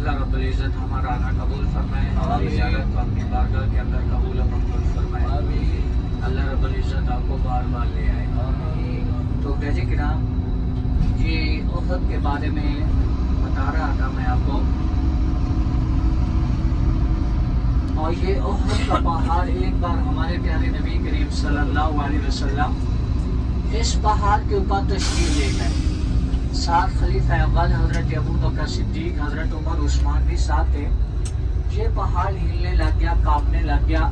अल्लाह रब्बुल इज़्ज़त हमारा आना कबूल फरमाए, हमारी ज़ियारत को अपनी बारगाह के अंदर कबूल और मकबूल फरमाए। अल्लाह रब्बुल इज़्ज़त आपको बार बार ले आए। तो गज़े किराम, ये उहद के बारे में बता रहा था मैं आपको, और ये उहद का पहाड़ एक बार हमारे प्यारे नबी करीम सल्लल्लाहु अलैहि वसल्लम इस पहाड़ के ऊपर तशरीफ ले गए। साथ खलीफा अव्वल हजरत अबू बकर सिद्दीक, हजरत उमर, उस्मान भी साथ थे। ये पहाड़ हिलने लग गया, कांपने लग गया।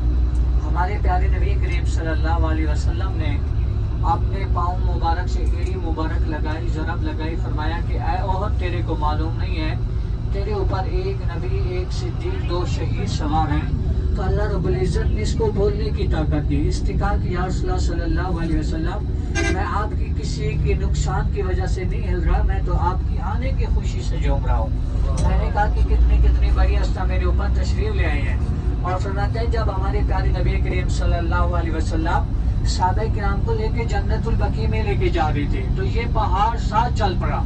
हमारे प्यारे नबी करीम सल्लल्लाहु अलैहि वसल्लम ने अपने पाँव मुबारक से एड़ी मुबारक लगाई, ज़रब लगाई, फरमाया कि ऐ ओहद, तेरे को मालूम नहीं है तेरे ऊपर एक नबी, एक सिद्दीक, दो शहीद सवार हैं। तो अल्लाह रब्बुल इज़्ज़त ने इसको बोलने की ताकत दी। इस्तिकार की, या रसूलल्लाह सल्लल्लाहु अलैहि वसल्लम, मैं आपकी किसी के नुकसान की वजह से नहीं हिल रहा, मैं तो आपकी आने की खुशी से झूम रहा हूँ। मैंने कहा कि कितनी बड़ी हस्ता मेरे ऊपर तशरीफ ले आए हैं। और फरमाते हैं, जब हमारे प्यारे नबी करीम सल्लल्लाहु अलैहि वसल्लम सहाबा किराम को लेके जन्नतुल बकी में लेके जा रहे थे, तो ये पहाड़ साथ चल पड़ा।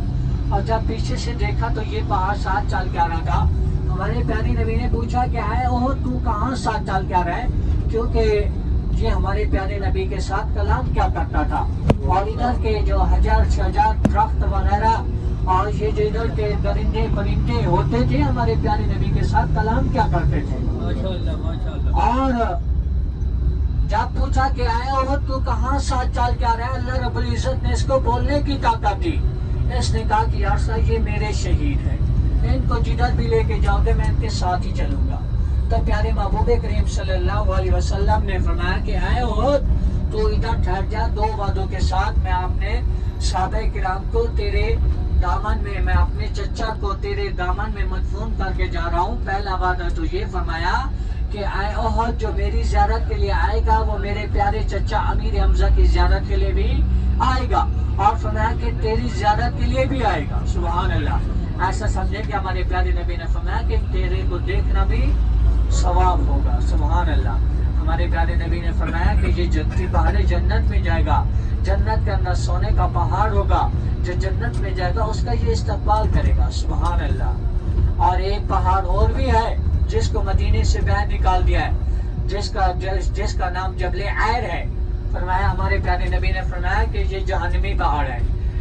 और जब पीछे से देखा तो ये पहाड़ साथ चल के आ रहा था। हमारे प्यारे नबी ने पूछा कि है ओह, तू कहाँ साथ चल के आ रहा है? क्योंकि ये हमारे प्यारे नबी के साथ कलाम क्या करता था। और इधर के जो हजार शजार दरख्त वगैरह और ये जो इधर के दरिंदे परिंदे होते थे, हमारे प्यारे नबी के साथ कलाम क्या करते थे। और जब पूछा कि आया हो तू कहाँ साथ चल के आ रहा है, अल्लाह रब्बुल इज़्ज़त ने इसको बोलने की ताकत दी। इसने कहा कि यार साहब, ये मेरे शहीद हैं, इनको जिधर भी लेके जाओगे मैं इनके साथ ही चलूंगा। तो प्यारे महबूब करीम सल्लल्लाहु अलैहि वसल्लम ने फरमाया कि आए हो तो इधर ठहर जा, दो वादों के साथ मैं अपने सहाबा किराम को तेरे दामन में, मैं अपने चचा को तेरे दामन में मदफून करके जा रहा हूँ। पहला वादा तो ये फरमाया कि आए ओहद, जो मेरी ज़ियारत के लिए आएगा वो मेरे प्यारे चचा अमीर हमजा की ज़ियारत के लिए भी आएगा, और फरमाया कि तेरी ज़ियारत के लिए भी आएगा। सुभान अल्लाह। ऐसा समझे कि हमारे प्यारे नबी ने फरमाया कि तेरे को देखना भी सवाब होगा। सुभान अल्लाह। हमारे प्यारे नबी ने फरमाया कि ये जन्नती पहाड़ जन्नत में जाएगा, जन्नत के अंदर सोने का पहाड़ होगा, जो जन्नत में जाएगा उसका ये इस्तकबाल करेगा। सुभान अल्लाह। और एक पहाड़ और भी है जिसको मदीने से बाहर निकाल दिया है, जिसका नाम जबले ऐर है। फरमाया, हमारे प्यारे नबी ने फरमाया कि ये जहन्नमी पहाड़ है,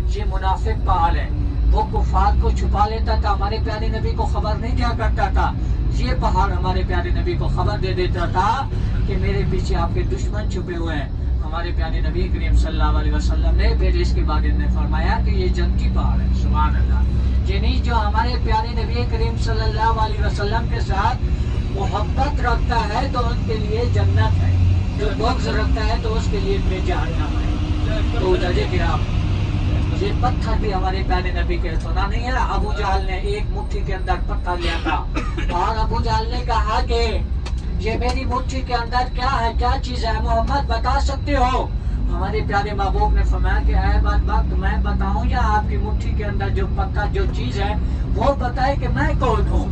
ये मुनाफिक पहाड़ है। वो कुफार को छुपा लेता था, हमारे प्यारे नबी को खबर नहीं दिया करता था। ये पहाड़ हमारे प्यारे नबी को खबर दे देता था कि मेरे पीछे आपके दुश्मन छुपे हुए हैं। हमारे प्यारे नबी करीम सल्लल्लाहु अलैहि वसल्लम ने फिर इसके बारे में फरमाया कि ये जन्नती पहाड़ है। सुभान अल्लाह। जिन्हीं जो हमारे प्यारे नबी करीम सल्लल्लाहु अलैहि वसल्लम के साथ मोहब्बत रखता है तो उनके लिए जन्नत है, जो बग़्ज़ रखता है तो उसके लिए फिर जहन्नम है। तो दर्जे किराम, ये पत्थर भी हमारे प्यारे नबी के, सुना नहीं है अबू जहल ने एक मुट्ठी के अंदर पत्थर लिया था, और अबू जहल ने कहा कि ये मेरी मुट्ठी के अंदर क्या है, क्या चीज है, मोहम्मद बता सकते हो? हमारे प्यारे महबूब ने फरमाया कि ऐ बदबख्त, मैं बताऊं या आपकी मुट्ठी के अंदर जो पत्थर, जो चीज है वो बताए कि मैं कौन हूँ।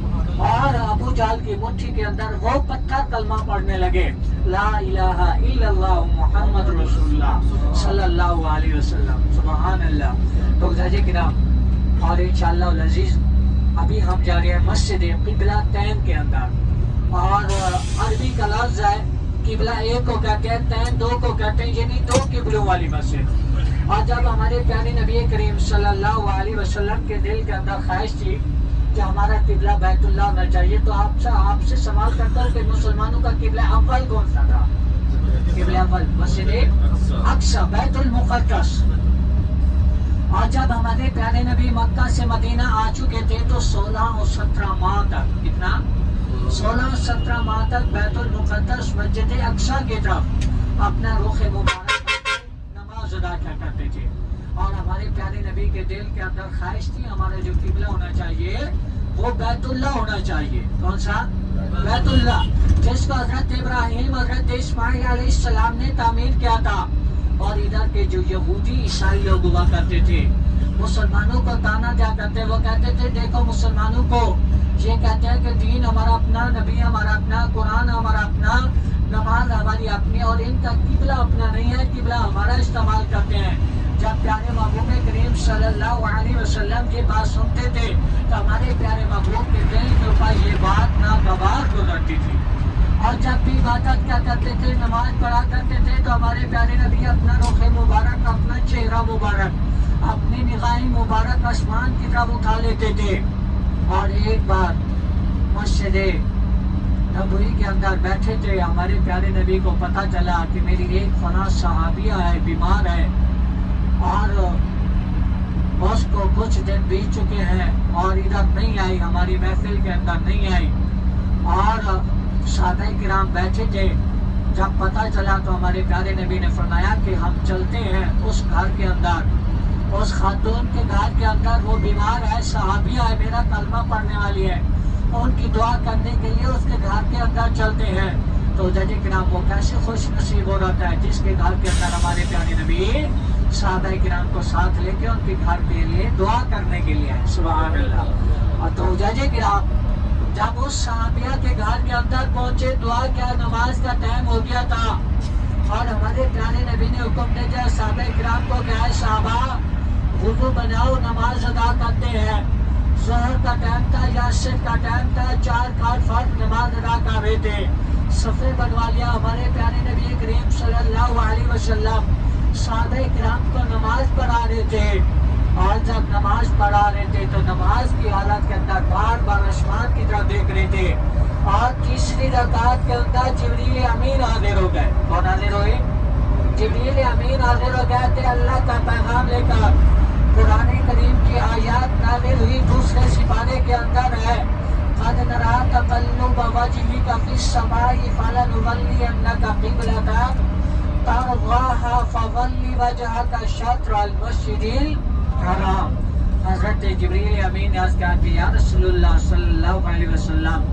और अबू जहल की मुट्ठी के अंदर वो पत्थर कलमा पढ़ने लगे, ला इलाहा इल्लल्लाह मुहम्मद रसूलुल्लाह सल्लल्लाहु अलैहि वसल्लम। सुभान अल्लाह। तो जाजे किराम, और इंशाअल्लाह अज़ीज़ अभी हम जा रहे हैं मस्जिद क़िबला तैन के अंदर, और अरबी का लफ्ज़ है क़िबला एक को कहते हैं, तैन दो को कहते हैं, यानी दो क़िबलों वाली मस्जिद। और जब हमारे प्यारे नबी करीम सल्लल्लाहु अलैहि वसल्लम के दिल के अंदर ख्वाहिश थी कि हमारा क़िबला बैतुल्लाह होना चाहिए, तो आपसे सवाल करता हूँ कि मुसलमानों का क़िबला अव्वल कौन सा था? क़िबला अव्वल मस्जिद अक्सा, बैतुल मुक़द्दस। और जब हमारे प्यारे नबी मक्का से मदीना आ चुके थे तो 16 और 17 माह तक, कितना 16 और 17 माह तक बैतुल मुक़द्दस मस्जिद अक्सा की तरफ अपना रुख मुबारक नमाज अदा किया करते थे। और हमारे प्यारे नबी के दिल के अंदर ख्वाहिश थी हमारा जो क़िबला होना चाहिए वो बैतुल्लाह होना चाहिए। कौन सा? बैतुल्लाह, जिसको हजरत इब्राहिम, हजरत इस्माइल अलैहिस्सलाम ने तामीर किया था। और इधर के जो यहूदी ईसाई लोग हुआ करते थे, मुसलमानों को ताना दिया करते, वो कहते थे देखो मुसलमानों को, ये कहते हैं कि दीन हमारा अपना, नबी हमारा अपना, कुरान हमारा अपना, नमाज हमारी अपनी, और इनका क़िबला अपना नहीं है, क़िबला हमारा इस्तेमाल करते हैं। جب پیارے محبوب کریم صلی اللہ علیہ وسلم کی بات سنتے تھے تو ہمارے پیارے محبوب کے دل کے اوپر یہ بات ناگوار گزرتی تھی، اور جب بھی عبادت کیا کرتے تھے، نماز پڑھا کرتے تھے، تو ہمارے پیارے نبی اپنا رخ مبارک، اپنا چہرہ مبارک، اپنی نگاہیں مبارک آسمان کی طرف اٹھا لیتے تھے۔ اور ایک بار مسجد نبوی کے اندر بیٹھے تھے، ہمارے پیارے نبی کو پتہ چلا کہ میری ایک فلاں صحابیہ ہے، بیمار ہے، اور اس کو کچھ دن بیت چکے ہیں اور ادھر نہیں آئی، ہماری محفل کے اندر نہیں آئی۔ اور صحابہ کرام بیٹھے تھے، جب پتہ چلا تو ہمارے پیارے نبی نے فرمایا کہ ہم چلتے ہیں اس گھر کے اندر، اس خاتون کے گھر کے اندر، وہ بیمار ہے، صحابیہ ہے، میرا کلمہ پڑھنے والی ہے، ان کی دعا کرنے کے لیے اس کے گھر کے اندر چلتے ہیں۔ تو جج کرام وہ کیسے خوش نصیب ہو رہتا ہے جس کے گھر کے اندر ہمارے پیارے نبی صحابہ کرام کو ساتھ لے کے ان کے گھر کے لیے دعا کرنے کے لیے، سبحان اللہ۔ اور تو جج کرام جب اس صحابیہ کے گھر کے اندر پہنچے، دعا کیا، نماز کا ٹائم ہو گیا تھا، اور ہمارے پیارے نبی نے حکم دیا صحابہ کرام کو کہ اے صحابہ وضو بناؤ، نماز ادا کرتے ہیں۔ ظہر کا ٹائم تھا یا عصر کا ٹائم تھا، 4 رکعت فرض نماز ادا کر رہے تھے، صفے بنوا لیا۔ ہمارے پیارے نبی کریم صلی اللہ علیہ وسلم صحابہ کرام کو نماز پڑھا رہے تھے، اور جب نماز پڑھا رہے تھے تو نماز کی حالت کے اندر بار بار آسمان کی طرف دیکھ رہے تھے، اور تیسری رکعت کے اندر جبریل امین حاضر ہو گئے۔ کون حاضر ہوئے؟ جبریل امین حاضر ہو گئے تھے اللہ کا پیغام لے کر۔ قرآن کریم کی آیات نازل ہوئی دوسرے سپارے کے اندر ہے، قد نرى تقلب وجهك في السماء فلنولينك قبلة ترضاها فول وجهك شطر المسجد الحرام۔ حضرت جبریل امین نے عرض کیا کہ یا رسول اللہ صلی اللہ علیہ وسلم،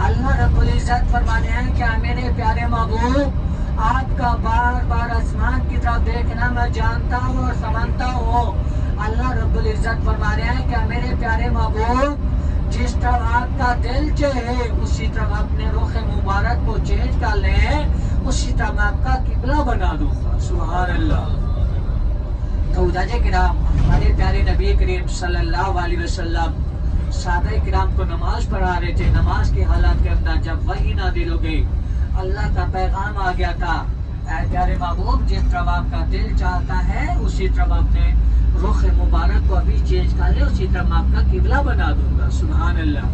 اللہ رب العزت فرمانے ہیں کہ میرے پیارے محبوب آپ کا بار بار آسمان کی طرف دیکھنا میں جانتا ہوں اور سمجھتا ہوں۔ اللہ رب العزت فرما رہے ہیں کہ میرے پیارے محبوب جس طرح آپ کا دل چاہے اسی طرح اپنے رخ مبارک کو چینج کر لیں، اسی طرح میں آپ کا قبلہ بنا دوں گا، سبحان اللہ۔ تو جج کرام ہمارے پیارے نبی کریم صلی اللہ علیہ وسلم صحابہ کرام کو نماز پڑھا رہے تھے، نماز کی حالت کے اندر جب وحی نازل ہو گئی، اللہ کا پیغام آ گیا تھا، اے پیارے محبوب جس طرح آپ کا دل چاہتا ہے اسی طرح اپنے رخ مبارک کو ابھی چینج کر لے، اسی طرح میں آپ کا قبلہ بنا دوں گا، سبحان اللہ۔